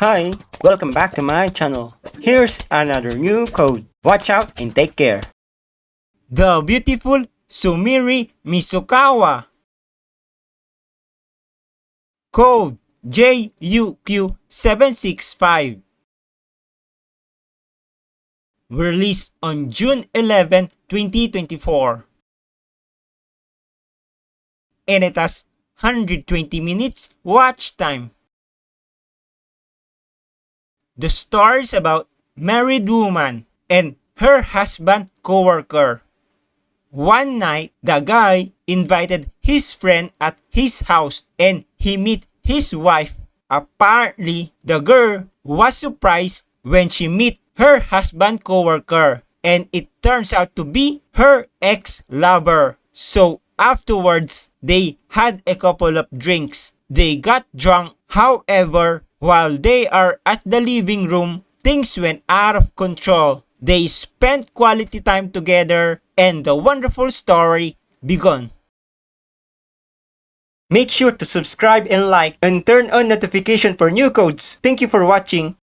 Hi, welcome back to my channel. Here's another new code. Watch out and take care. The beautiful Sumiri Misukawa. Code JUQ765. Released on June 11, 2024. And it has 120 minutes watch time. The story is about married woman and her husband coworker. One night, the guy invited his friend at his house and he met his wife. Apparently, the girl was surprised when she met her husband coworker and it turns out to be her ex-lover. So afterwards, they had a couple of drinks. They got drunk. However, while they are at the living room, things went out of control. They spent quality time together and the wonderful story began. Make sure to subscribe and like and turn on notification for new codes. Thank you for watching.